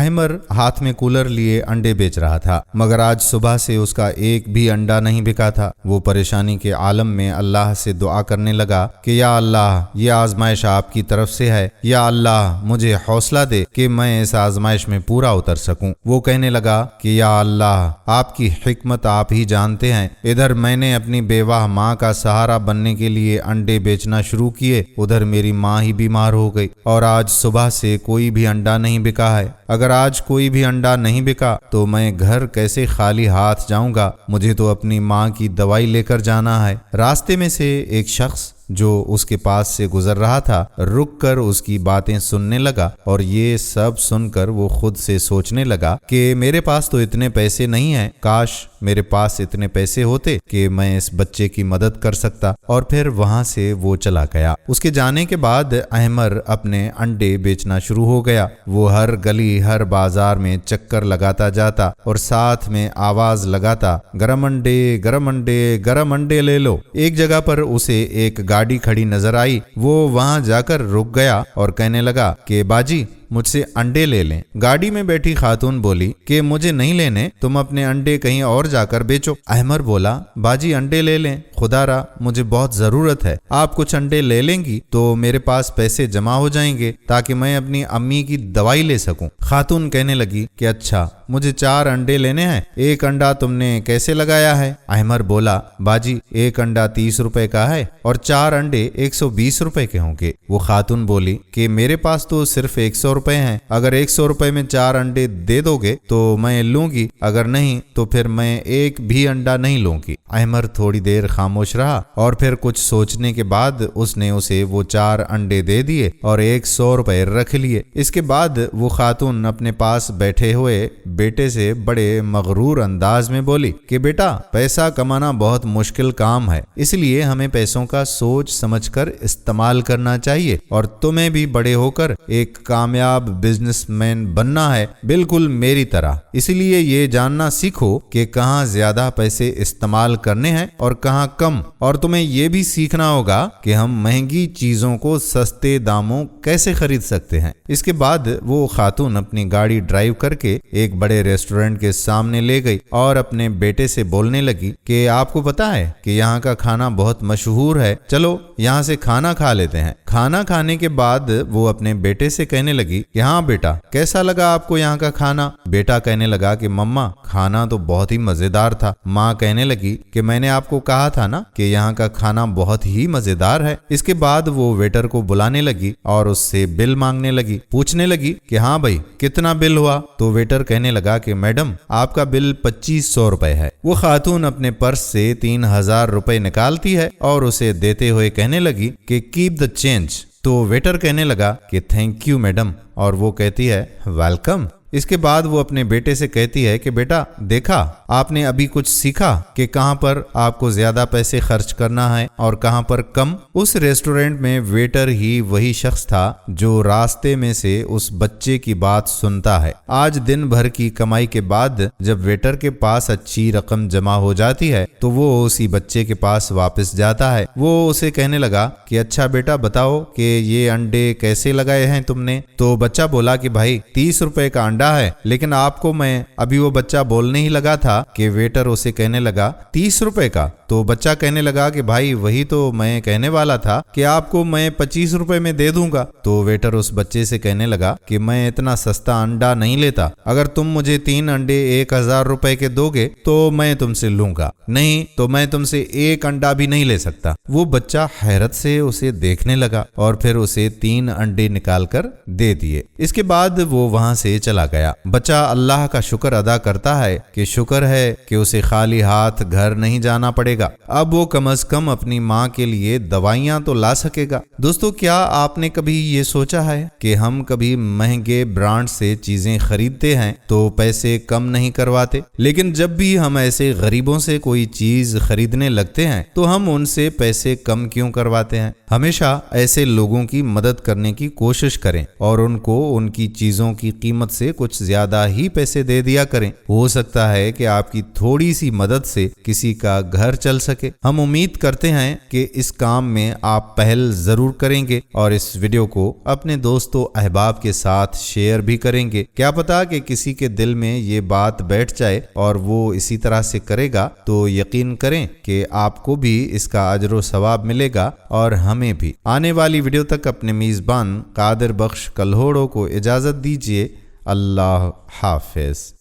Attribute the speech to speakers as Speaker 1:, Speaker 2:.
Speaker 1: احمر ہاتھ میں کولر لیے انڈے بیچ رہا تھا، مگر آج صبح سے اس کا ایک بھی انڈا نہیں بکا تھا۔ وہ پریشانی کے عالم میں اللہ سے دعا کرنے لگا کہ یا اللہ، یہ آزمائش آپ کی طرف سے ہے، یا اللہ مجھے حوصلہ دے کہ میں اس آزمائش میں پورا اتر سکوں۔ وہ کہنے لگا کہ یا اللہ، آپ کی حکمت آپ ہی جانتے ہیں، ادھر میں نے اپنی بیوہ ماں کا سہارا بننے کے لیے انڈے بیچنا شروع کیے، ادھر میری ماں ہی بیمار ہو گئی اور آج صبح سے کوئی بھی انڈا نہیں بکا ہے۔ اگر آج کوئی بھی انڈا نہیں بکا تو میں گھر کیسے خالی ہاتھ جاؤں گا؟ مجھے تو اپنی ماں کی دوائی لے کر جانا ہے۔ راستے میں سے ایک شخص جو اس کے پاس سے گزر رہا تھا رک کر اس کی باتیں سننے لگا، اور یہ سب سن کر وہ خود سے سوچنے لگا کہ میرے پاس تو اتنے پیسے نہیں ہیں، کاش میرے پاس اتنے پیسے ہوتے کہ میں اس بچے کی مدد کر سکتا، اور پھر وہاں سے وہ چلا گیا۔ اس کے جانے کے بعد احمر اپنے انڈے بیچنا شروع ہو گیا۔ وہ ہر گلی ہر بازار میں چکر لگاتا جاتا اور ساتھ میں آواز لگاتا، گرم انڈے گرم انڈے گرم انڈے لے لو۔ ایک جگہ پر اسے ایک گاڑی کھڑی نظر آئی، وہ وہاں جا کر رک گیا اور کہنے لگا کہ باجی مجھ سے انڈے لے لیں۔ گاڑی میں بیٹھی خاتون بولی کہ مجھے نہیں لینے، تم اپنے انڈے کہیں اور جا کر بیچو۔ احمر بولا باجی انڈے لے لیں، خدا را مجھے بہت ضرورت ہے، آپ کچھ انڈے لے لیں گی تو میرے پاس پیسے جمع ہو جائیں گے تاکہ میں اپنی امی کی دوائی لے سکوں۔ خاتون کہنے لگی کہ اچھا مجھے 4 انڈے لینے ہیں، ایک انڈا تم نے کیسے لگایا ہے؟ احمر بولا باجی ایک انڈا 30 روپے کا ہے اور 4 انڈے 120 روپے کے ہوں گے۔ وہ خاتون بولی کہ میرے پاس تو صرف 100 روپے ہیں، اگر 100 روپے میں 4 انڈے دے دو گے تو میں لوں گی، اگر نہیں تو پھر میں ایک بھی انڈا نہیں لوں گی۔ احمر تھوڑی دیر خاموش رہا اور پھر کچھ سوچنے کے بعد اس نے اسے وہ 4 انڈے دے دیے اور 100 روپے رکھ لیے۔ اس کے بعد وہ خاتون اپنے پاس بیٹھے ہوئے بیٹے سے بڑے مغرور انداز میں بولی کہ بیٹا پیسہ کمانا بہت مشکل کام ہے، اس لیے ہمیں پیسوں کا سوچ سمجھ کر استعمال کرنا چاہیے، اور تمہیں بھی بڑے ہو کر ایک کامیاب بزنس مین بننا ہے، بالکل میری طرح۔ اسی لیے یہ جاننا سیکھو کہ کہاں زیادہ پیسے استعمال کرنے ہیں اور کہاں کم، اور تمہیں یہ بھی سیکھنا ہوگا کہ ہم مہنگی چیزوں کو سستے داموں کیسے خرید سکتے ہیں۔ اس کے بعد وہ خاتون اپنی گاڑی ڈرائیو کر کے ایک بڑے ریسٹورنٹ کے سامنے لے گئی اور اپنے بیٹے سے بولنے لگی کہ آپ کو پتا ہے کہ یہاں کا کھانا بہت مشہور ہے، چلو یہاں سے کھانا کھا لیتے ہیں۔ کھانا کھانے کے بعد وہ اپنے بیٹے سے کہنے لگی کہ ہاں بیٹا کیسا لگا آپ کو یہاں کا کھانا؟ بیٹا کہنے لگا کہ مما کھانا تو بہت ہی مزیدار تھا۔ ماں کہنے لگی کہ میں نے آپ کو کہا تھا نا کہ یہاں کا کھانا بہت ہی مزیدار ہے۔ اس کے بعد وہ ویٹر کو بلانے لگی اور اس سے بل مانگنے لگی، پوچھنے لگی کہ ہاں بھائی کتنا بل ہوا؟ تو ویٹر کہنے لگا کہ میڈم آپ کا بل 2500 روپے ہے۔ وہ خاتون اپنے پرس سے 3000 روپے نکالتی ہے اور اسے دیتے ہوئے کہنے لگی کہ کیپ دا چینج۔ تو ویٹر کہنے لگا کہ تھینک یو میڈم، اور وہ کہتی ہے ویلکم۔ اس کے بعد وہ اپنے بیٹے سے کہتی ہے کہ بیٹا دیکھا آپ نے ابھی کچھ سیکھا کہ کہاں پر آپ کو زیادہ پیسے خرچ کرنا ہے اور کہاں پر کم؟ اس ریسٹورنٹ میں ویٹر ہی وہی شخص تھا جو راستے میں سے اس بچے کی بات سنتا ہے۔ آج دن بھر کی کمائی کے بعد جب ویٹر کے پاس اچھی رقم جمع ہو جاتی ہے تو وہ اسی بچے کے پاس واپس جاتا ہے۔ وہ اسے کہنے لگا کہ اچھا بیٹا بتاؤ کہ یہ انڈے کیسے لگائے ہیں تم نے؟ تو بچہ بولا کہ بھائی 30 روپے کا انڈا ہے، لیکن آپ کو میں ابھی وہ بچہ بولنے ہی لگا تھا کہ ویٹر اسے کہنے لگا 30 روپے کا۔ تو بچہ کہنے لگا کہ بھائی وہی تو میں کہنے والا تھا کہ آپ کو میں 25 روپے میں دے دوں گا۔ تو ویٹر اس بچے سے کہنے لگا کہ میں اتنا سستا انڈا نہیں لیتا، اگر تم مجھے 3 انڈے 1000 روپے کے دو گے تو میں تم سے لوں گا، نہیں تو میں تم سے 1 انڈا بھی نہیں لے سکتا۔ وہ بچہ حیرت سے اسے دیکھنے لگا اور پھر اسے 3 انڈے نکال کر دے دیے۔ اس کے بعد وہ وہاں سے چلا گیا۔ بچہ اللہ کا شکر ادا کرتا ہے کہ شکر ہے کہ اسے خالی ہاتھ گھر نہیں جانا پڑے گا، اب وہ کم از کم اپنی ماں کے لیے دوائیاں تو لا سکے گا۔ دوستو کیا آپ نے کبھی یہ سوچا ہے کہ ہم کبھی مہنگے برانڈ سے چیزیں خریدتے ہیں تو پیسے کم نہیں کرواتے، لیکن جب بھی ہم ایسے غریبوں سے کوئی چیز خریدنے لگتے ہیں تو ہم ان سے پیسے کم کیوں کرواتے ہیں؟ ہمیشہ ایسے لوگوں کی مدد کرنے کی کوشش کریں اور ان کو ان کی چیزوں کی قیمت سے کچھ زیادہ ہی پیسے دے دیا کریں، ہو سکتا ہے کہ آپ کی تھوڑی سی مدد سے کسی کا گھر چل سکے۔ ہم امید کرتے ہیں کہ اس کام میں آپ پہل ضرور کریں گے اور اس ویڈیو کو اپنے دوست و احباب کے ساتھ شیئر بھی کریں گے۔ کیا پتا کہ کسی کے دل میں یہ بات بیٹھ جائے اور وہ اسی طرح سے کرے گا، تو یقین کریں کہ آپ کو بھی اس کا اجر و ثواب ملے گا اور ہمیں بھی۔ آنے والی ویڈیو تک اپنے میزبان قادر بخش کلہوڑو کو اجازت دیجیے۔ اللہ حافظ۔